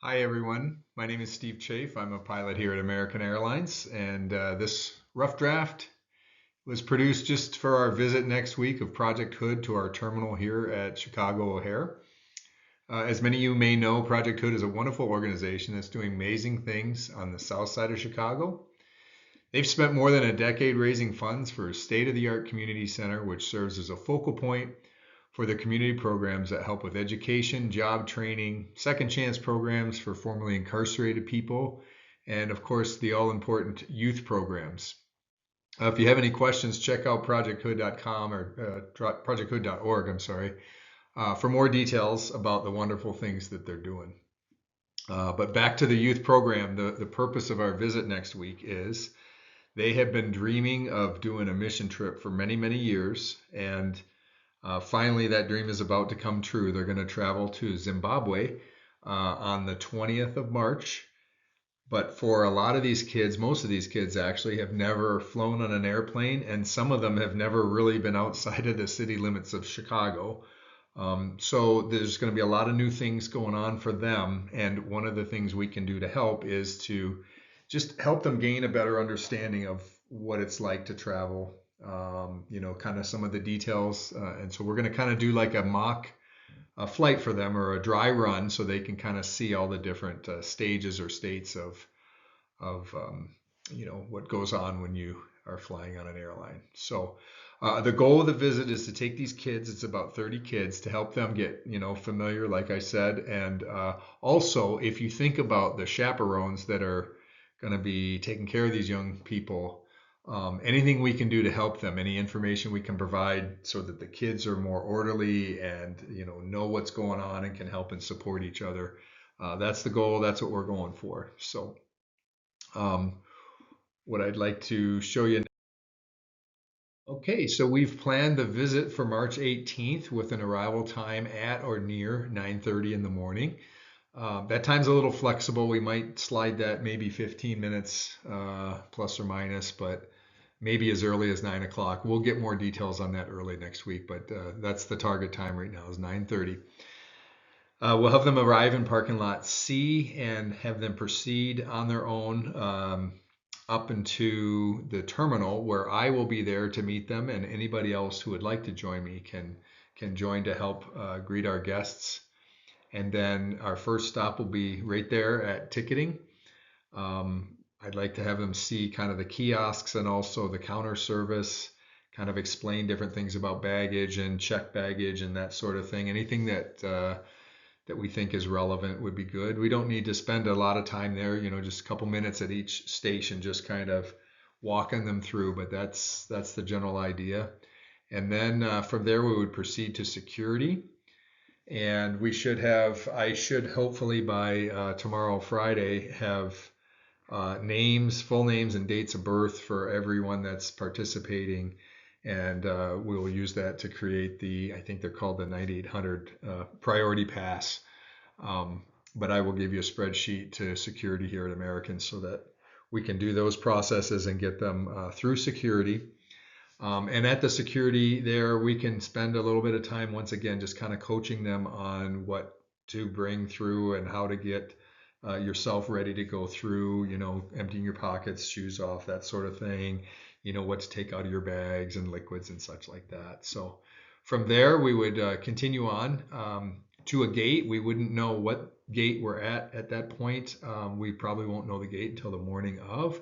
Hi, everyone. My name is Steve Chafe. I'm a pilot here at American Airlines, and this rough draft was produced just for our visit next week of Project Hood to our terminal here at Chicago O'Hare. As many of you may know, Project Hood is a wonderful organization that's doing amazing things on the south side of Chicago. They've spent more than a decade raising funds for a state of the art community center, which serves as a focal point for the community programs that help with education, job training, second chance programs for formerly incarcerated people, and of course, the all important youth programs. If you have any questions, check out projecthood.com or projecthood.org, I'm sorry, for more details about the wonderful things that they're doing. But back to the youth program, the purpose of our visit next week is they have been dreaming of doing a mission trip for many, many years. And finally, that dream is about to come true. They're going to travel to Zimbabwe on the 20th of March. But for a lot of these kids, most of these kids actually have never flown on an airplane, and some of them have never really been outside of the city limits of Chicago. So there's going to be a lot of new things going on for them. And one of the things we can do to help is to just help them gain a better understanding of what it's like to travel, kind of some of the details. And so we're going to kind of do like a mock flight for them or a dry run so they can kind of see all the different stages or states of what goes on when you are flying on an airline. So the goal of the visit is to take these kids, it's about 30 kids, to help them get, familiar, like I said. And also, if you think about the chaperones that are going to be taking care of these young people, anything we can do to help them, any information we can provide so that the kids are more orderly and, know what's going on and can help and support each other. That's the goal. That's what we're going for. So um, what I'd like to show you. Okay, so we've planned the visit for March 18th with an arrival time at or near 9:30 in the morning. That time's a little flexible. We might slide that maybe 15 minutes plus or minus, but maybe as early as 9 o'clock. We'll get more details on that early next week, but that's the target time right now is 9:30. We'll have them arrive in parking lot C and have them proceed on their own up into the terminal where I will be there to meet them, and anybody else who would like to join me can join to help greet our guests. And then our first stop will be right there at ticketing. I'd like to have them see kind of the kiosks and also the counter service, kind of explain different things about baggage and check baggage and that sort of thing. Anything that we think is relevant would be good. We don't need to spend a lot of time there, just a couple minutes at each station, just kind of walking them through. But that's the general idea. And then from there we would proceed to security, and I should hopefully by tomorrow, Friday, have full names and dates of birth for everyone that's participating. And we'll use that to create I think they're called the 9800 priority pass. But I will give you a spreadsheet to security here at American so that we can do those processes and get them through security. And at the security there, we can spend a little bit of time once again just kind of coaching them on what to bring through and how to get yourself ready to go through, emptying your pockets, shoes off, that sort of thing, what to take out of your bags and liquids and such like that. So from there, we would continue on to a gate. We wouldn't know what gate we're at that point. We probably won't know the gate until the morning of.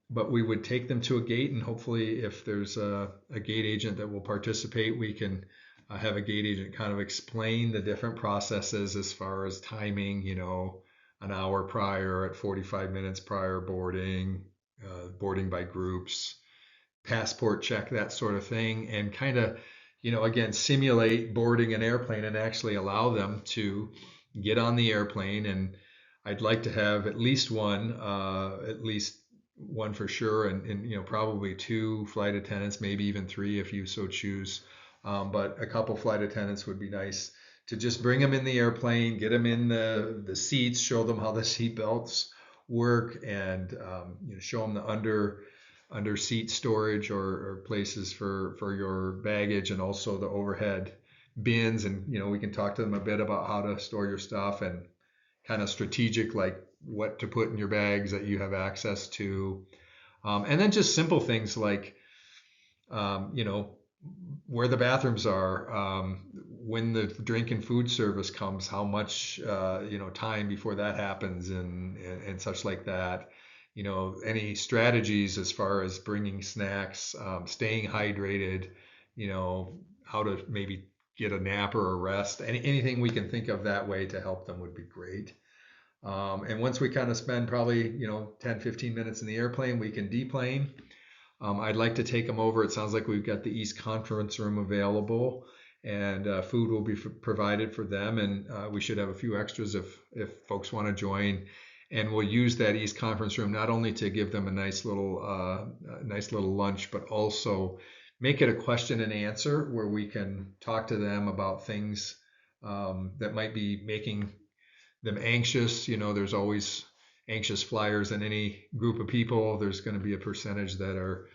But we would take them to a gate, and hopefully, if there's a gate agent that will participate, we can have a gate agent kind of explain the different processes as far as timing, an hour prior, at 45 minutes prior boarding, boarding by groups, passport check, that sort of thing, and kind of, again, simulate boarding an airplane and actually allow them to get on the airplane. And I'd like to have at least one for sure, and probably two flight attendants, maybe even three if you so choose. But a couple flight attendants would be nice to just bring them in the airplane, get them in the seats, show them how the seat belts work, and show them the under seat storage or places for your baggage, and also the overhead bins. And we can talk to them a bit about how to store your stuff and kind of strategic, like what to put in your bags that you have access to. And then just simple things like, you know, where the bathrooms are, when the drink and food service comes, how much, you know, time before that happens, and such like that. You know, any strategies as far as bringing snacks, staying hydrated, you know, how to maybe get a nap or a rest, anything we can think of that way to help them would be great. And once we kind of spend probably, you know, 10, 15 minutes in the airplane, we can deplane. I'd like to take them over. It sounds like we've got the East Conference Room available, and food will be provided for them. And we should have a few extras if folks want to join. And we'll use that East Conference Room not only to give them a nice little lunch, but also make it a question and answer where we can talk to them about things that might be making them anxious. You know, there's always anxious flyers in any group of people. There's going to be a percentage that are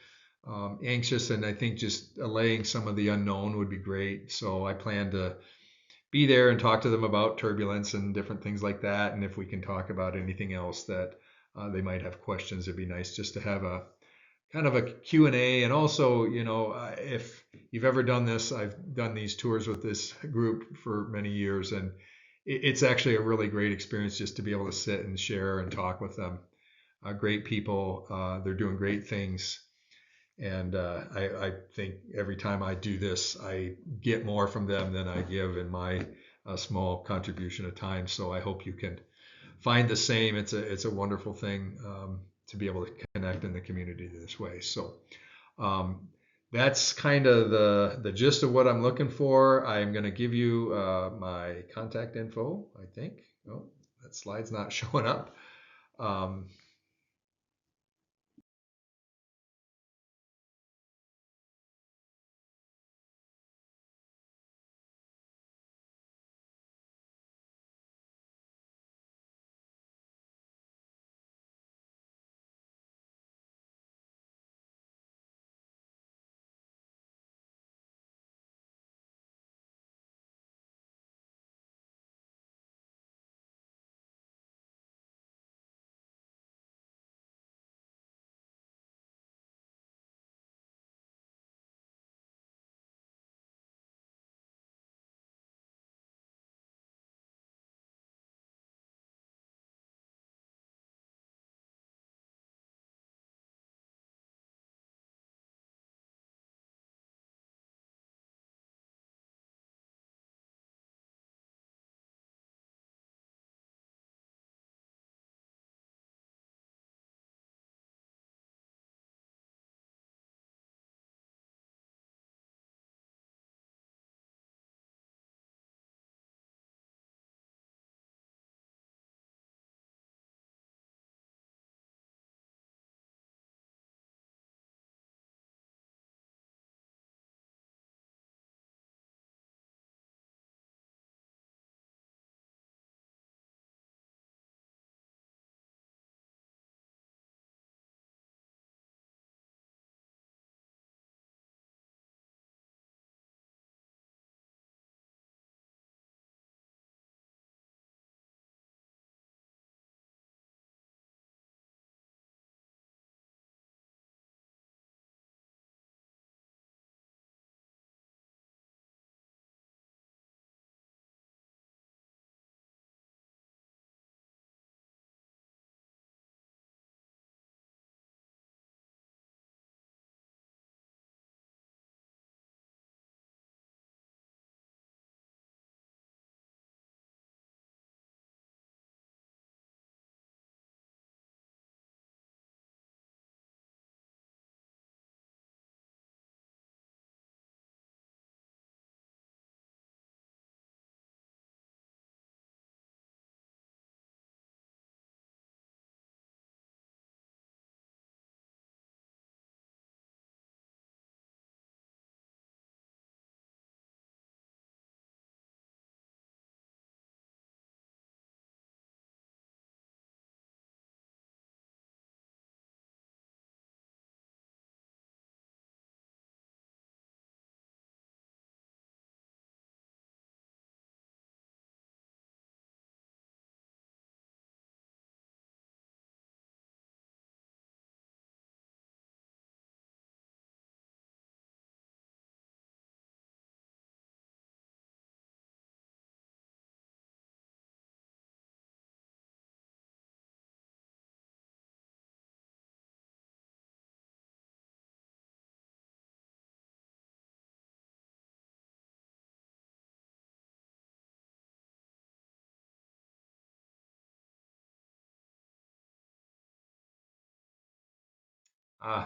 anxious, and I think just allaying some of the unknown would be great. So I plan to be there and talk to them about turbulence and different things like that. And if we can talk about anything else that they might have questions, it'd be nice just to have a kind of a Q&A. And also, you know, if you've ever done this, I've done these tours with this group for many years, and it's actually a really great experience just to be able to sit and share and talk with them. Great people, they're doing great things. And I think every time I do this, I get more from them than I give in my small contribution of time. So I hope you can find the same. It's a wonderful thing to be able to connect in the community this way. So um, that's kind of the gist of what I'm looking for. I'm going to give you my contact info, I think. Oh, that slide's not showing up. Um,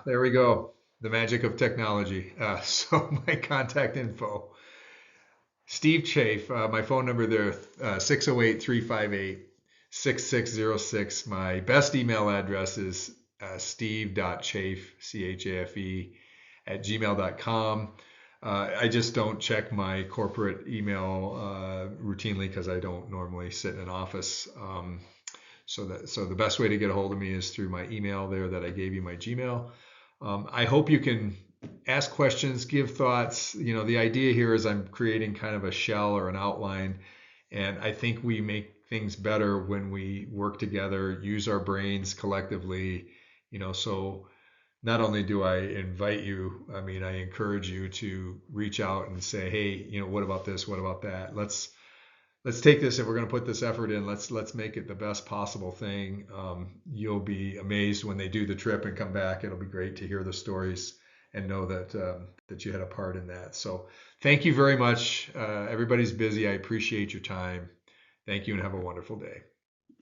There we go. The magic of technology. So my contact info, Steve Chafe, my phone number there, 608-358-6606. My best email address is steve.chafe, C-H-A-F-E, at gmail.com. I just don't check my corporate email routinely because I don't normally sit in an office. So the best way to get a hold of me is through my email there that I gave you, my Gmail. I hope you can ask questions, give thoughts. The idea here is I'm creating kind of a shell or an outline, and I think we make things better when we work together, use our brains collectively. So not only do I invite you, I mean, I encourage you to reach out and say, hey, what about this? What about that? Let's take this. If we're going to put this effort in, let's make it the best possible thing. You'll be amazed when they do the trip and come back. It'll be great to hear the stories and know that you had a part in that. So thank you very much. Everybody's busy. I appreciate your time. Thank you and have a wonderful day.